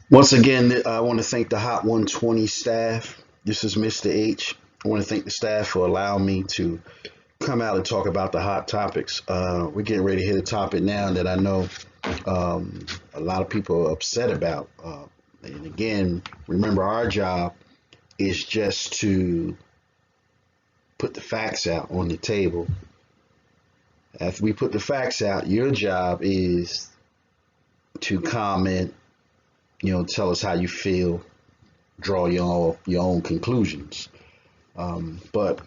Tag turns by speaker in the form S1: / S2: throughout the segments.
S1: Once again, I want to thank the Hot 120 staff. This is Mr. H. I want to thank the staff for allowing me to come out and talk about the hot topics. We're getting ready to hit a topic now that I know a lot of people are upset about. And again, remember, our job is just to put the facts out on the table. After we put the facts out, your job is to comment, tell us how you feel, draw your own conclusions. But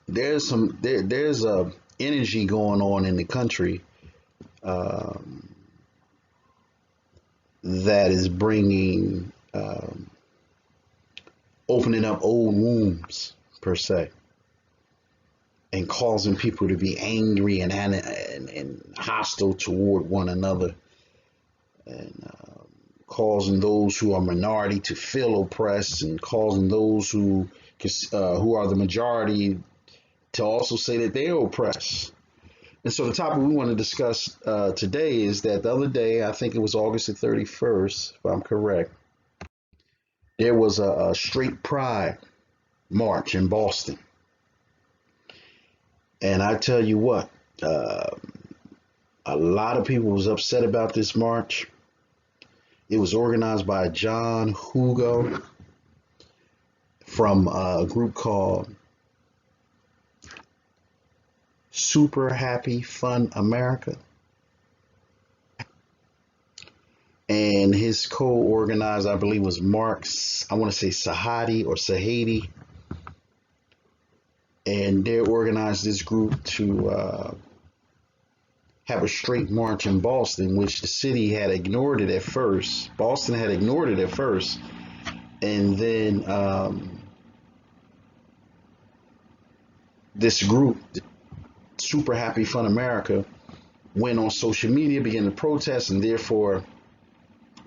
S1: there's a energy going on in the country um, that is bringing opening up old wounds per se, and causing people to be angry and hostile toward one another, and causing those who are minority to feel oppressed, and causing those who are the majority to also say that they're oppressed. And so the topic we want to discuss today is that the other day, I think it was August the 31st, if I'm correct, there was a straight pride march in Boston. And I tell you what, uh, a lot of people was upset about this march. It was organized by John Hugo from a group called Super Happy Fun America. And his co-organizer, I believe, was I want to say Sahadi or Sahadi. And they organized this group to have a straight march in Boston, which the city had ignored it at first. Boston had ignored it at first. And then this group, Super Happy Fun America, went on social media, began to protest, and therefore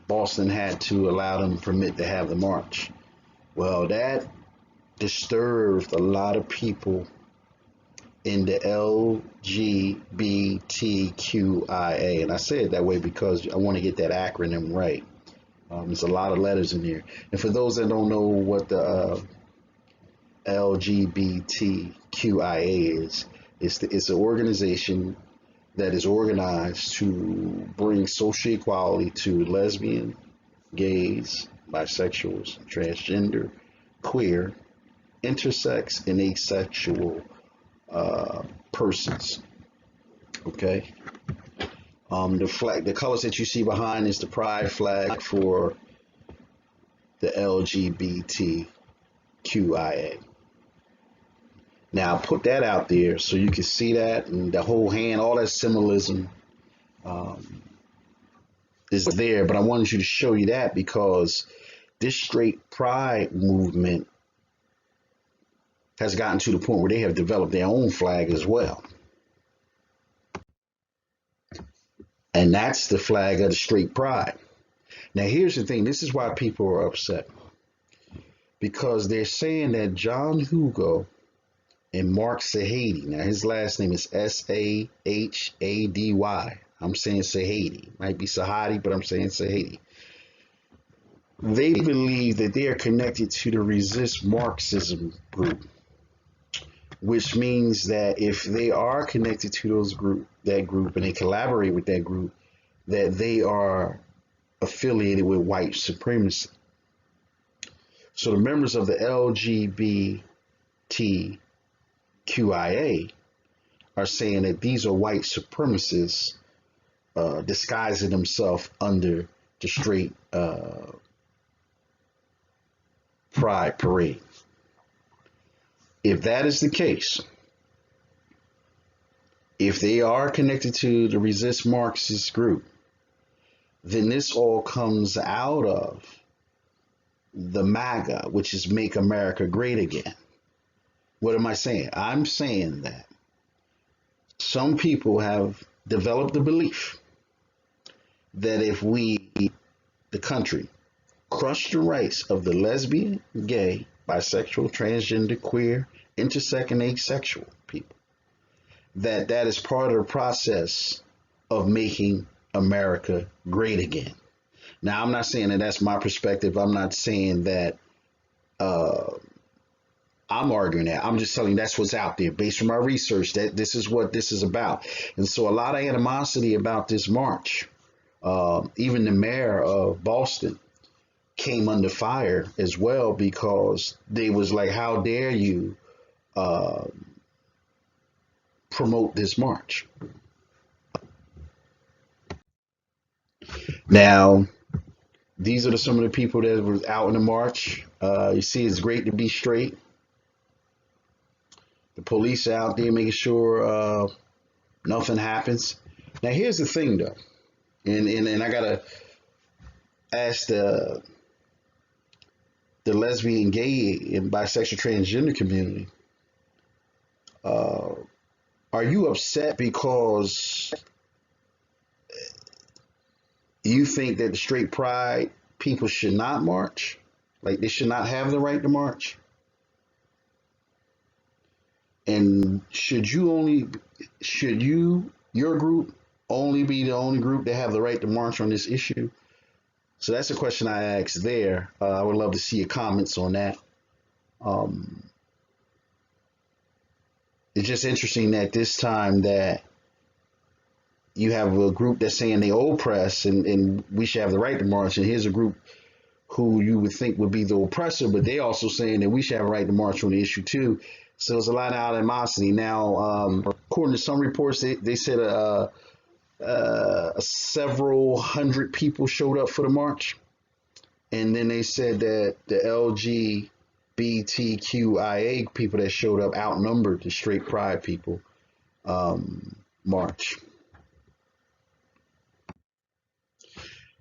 S1: Boston had to allow them permit to have the march. Well, that disturbed a lot of people in the LGBTQIA. And I say it that way because I want to get that acronym right. There's a lot of letters in here. And for those that don't know what the LGBTQIA is, it's an organization that is organized to bring social equality to lesbian, gays, bisexuals, transgender, queer, intersex, and asexual persons. Okay. The colors that you see behind is the pride flag for the LGBTQIA. Now, put that out there so you can see that, and the whole hand, all that symbolism um, is there. But I wanted you to show you that because this straight pride movement has gotten to the point where they have developed their own flag as well. And that's the flag of the straight pride. Now, here's the thing, this is why people are upset, because they're saying that John Hugo and Mark Sahady, now his last name is Sahady. I'm saying Sahady. Might be Sahadi, but I'm saying Sahady. They believe that they are connected to the resist Marxism group, which means that if they are connected to that group, and they collaborate with that group, that they are affiliated with white supremacy. So the members of the LGBTQIA are saying that these are white supremacists disguising themselves under the straight pride parade. If that is the case, if they are connected to the resist Marxist group, then this all comes out of the MAGA, which is Make America Great Again. What am I saying? I'm saying that some people have developed the belief that if we, the country, crush the rights of the lesbian, gay, bisexual, transgender, queer, intersex, and asexual people, that is part of the process of making America great again. Now, I'm not saying that that's my perspective. I'm not saying that uh, I'm arguing that. I'm just telling you that's what's out there based on my research. That this is what this is about, and so a lot of animosity about this march. Even the mayor of Boston came under fire as well because they was like, "How dare you uh, promote this march?" Now, these are some of the people that was out in the march. You see, it's great to be straight. The police out there making sure nothing happens. Now, here's the thing, though, and I gotta ask the lesbian, gay, and bisexual, transgender community: uh, Are you upset because you think that the straight pride people should not march? Like they should not have the right to march? And should your group only be the only group that have the right to march on this issue? So that's a question I asked there. I would love to see your comments on that. Um, it's just interesting that this time that you have a group that's saying they oppress and we should have the right to march, and here's a group who you would think would be the oppressor, but they also saying that we should have a right to march on the issue too. So there's a lot of animosity. Now, according to some reports, they said several hundred people showed up for the march. And then they said that the LGBTQIA people that showed up outnumbered the straight pride people march.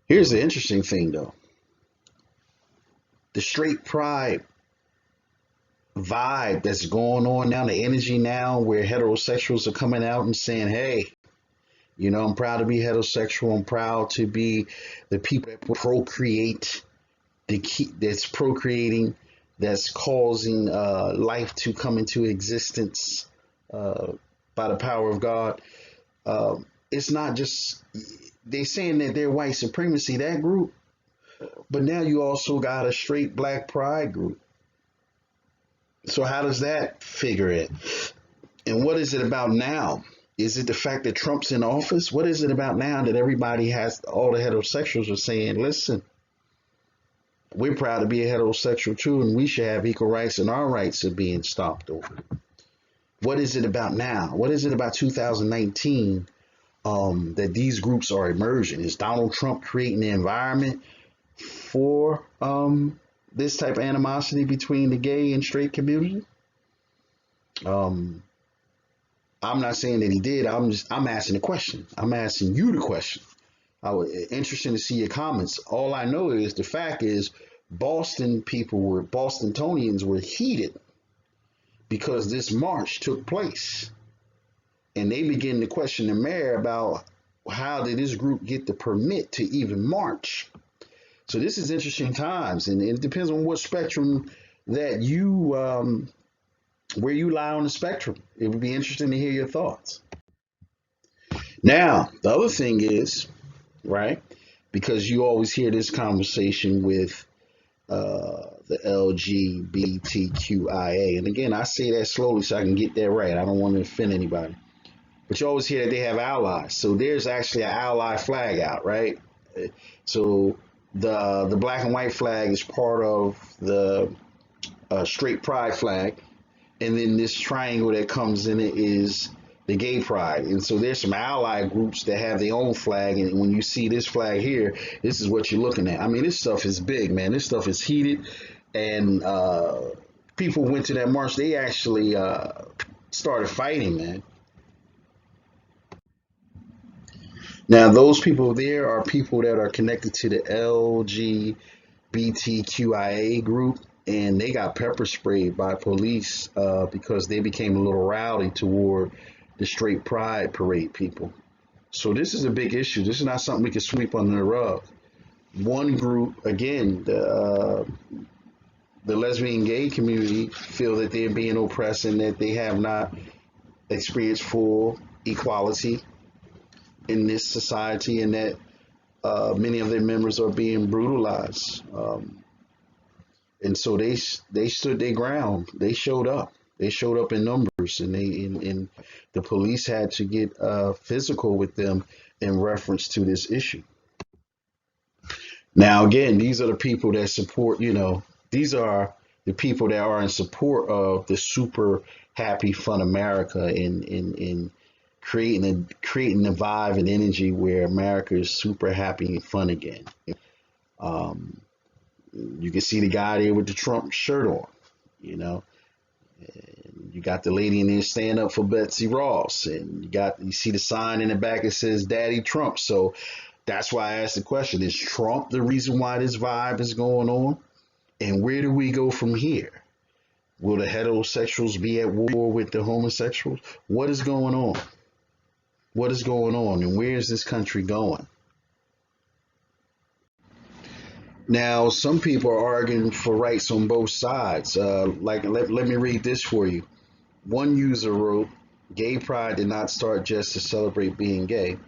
S1: Here's the interesting thing, though: the straight pride vibe that's going on now, the energy now where heterosexuals are coming out and saying, hey, I'm proud to be heterosexual. I'm proud to be the people that procreate, that's procreating, that's causing life to come into existence uh, by the power of God. It's not just they saying that they're white supremacy, that group, but now you also got a straight black pride group. So how does that figure in? And what is it about now? Is it the fact that Trump's in office? What is it about now that everybody has, all the heterosexuals are saying, listen, we're proud to be a heterosexual too, and we should have equal rights, and our rights are being stomped over? What is it about now? What is it about 2019 that these groups are emerging? Is Donald Trump creating the environment for this type of animosity between the gay and straight community? Um, I'm not saying that he did. I'm asking the question. I'm asking you the question. I was interested to see your comments. All I know is the fact is Bostonians were heated because this march took place, and they began to question the mayor about how did this group get the permit to even march. So this is interesting times, and it depends on what spectrum that you where you lie on the spectrum. It would be interesting to hear your thoughts. Now, the other thing is, right, because you always hear this conversation with the LGBTQIA. And again, I say that slowly so I can get that right. I don't want to offend anybody. But you always hear that they have allies. So there's actually an ally flag out, right? So the black and white flag is part of the straight pride flag, and then this triangle that comes in it is the gay pride. And so there's some ally groups that have their own flag, and when you see this flag here, this is what you're looking at. I mean, this stuff is big, man. This stuff is heated, and people went to that march. They actually started fighting, man. Now, those people there are people that are connected to the LGBTQIA group, and they got pepper sprayed by police because they became a little rowdy toward the straight pride parade people. So this is a big issue. This is not something we can sweep under the rug. One group, again, the lesbian gay community feel that they're being oppressed and that they have not experienced full equality in this society, and that Many of their members are being brutalized. And so they stood their ground. They showed up. They showed up in numbers, and and the police had to get physical with them in reference to this issue. Now, again, these are the people that support. These are the people that are in support of the super happy fun America in creating the vibe and energy where America is super happy and fun again. Um, you can see the guy there with the Trump shirt on. You know, you got the lady in there stand up for Betsy Ross, and you see the sign in the back that says Daddy Trump. So that's why I asked the question: is Trump the reason why this vibe is going on? And where do we go from here? Will the heterosexuals be at war with the homosexuals? What is going on? What is going on, and where is this country going? Now, some people are arguing for rights on both sides. Let me read this for you. One user wrote, "Gay pride did not start just to celebrate being gay,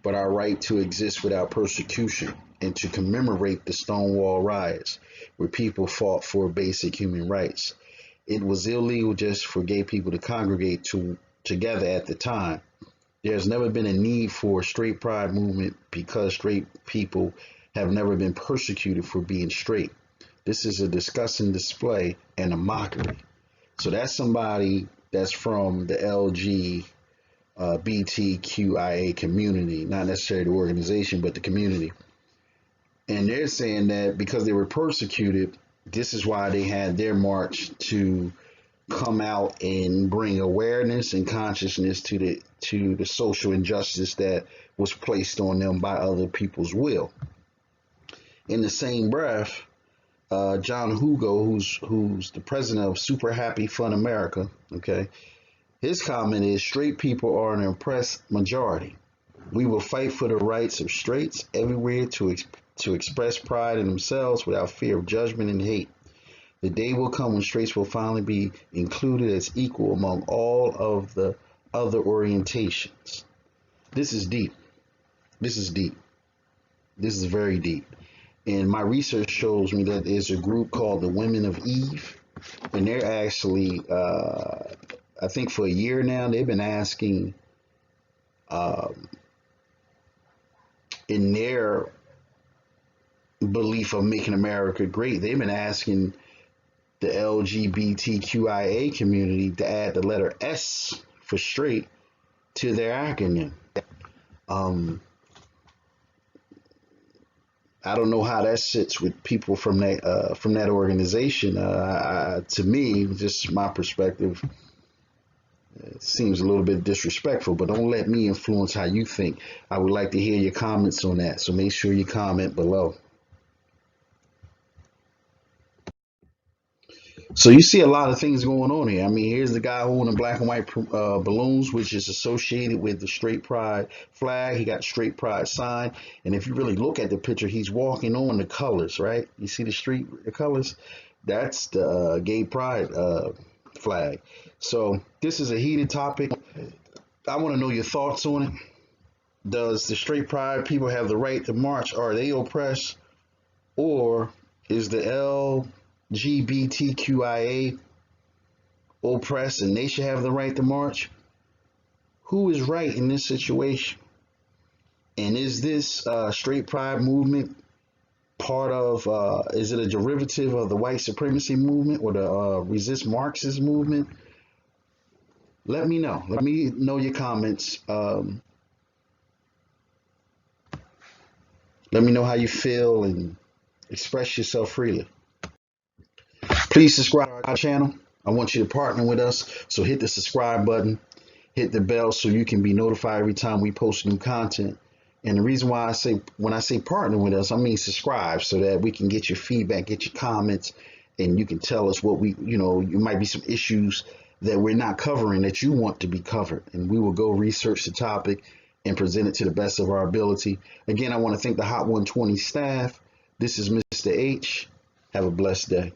S1: but our right to exist without persecution and to commemorate the Stonewall riots, where people fought for basic human rights. It was illegal just for gay people to congregate together at the time. There's never been a need for a straight pride movement because straight people have never been persecuted for being straight. This is a disgusting display and a mockery." So that's somebody that's from the LGBTQIA community, not necessarily the organization, but the community. And they're saying that because they were persecuted, this is why they had their march to come out and bring awareness and consciousness to the social injustice that was placed on them by other people's will. In the same breath, John Hugo, who's the president of Super Happy Fun America, okay, his comment is, "Straight people are an oppressed majority. We will fight for the rights of straights everywhere to express pride in themselves without fear of judgment and hate. The day will come when straights will finally be included as equal among all of the other orientations." This is deep. This is deep. This is very deep. And my research shows me that there's a group called the Women of Eve, and they're actually, I think for a year now, they've been asking, um, in their belief of making America great, they've been asking the LGBTQIA community to add the letter S for straight to their acronym. Um, I don't know how that sits with people from that organization. To me, just my perspective, it seems a little bit disrespectful. But don't let me influence how you think. I would like to hear your comments on that. So make sure you comment below. So you see a lot of things going on here. I mean, here's the guy holding black and white balloons, which is associated with the straight pride flag. He got straight pride sign. And if you really look at the picture, he's walking on the colors, right? You see the colors? That's the gay pride flag. So this is a heated topic. I want to know your thoughts on it. Does the straight pride people have the right to march? Are they oppressed? Or is the LGBTQIA oppressed and they should have the right to march? Who is right in this situation? And is this straight pride movement part of, is it a derivative of the white supremacy movement or the resist Marxist movement? Let me know. Let me know your comments. Let me know how you feel and express yourself freely. Please subscribe to our channel. I want you to partner with us. So hit the subscribe button, hit the bell so you can be notified every time we post new content. And the reason why when I say partner with us, I mean subscribe so that we can get your feedback, get your comments, and you can tell us what you might be some issues that we're not covering that you want to be covered. And we will go research the topic and present it to the best of our ability. Again, I want to thank the Hot 120 staff. This is Mr. H. Have a blessed day.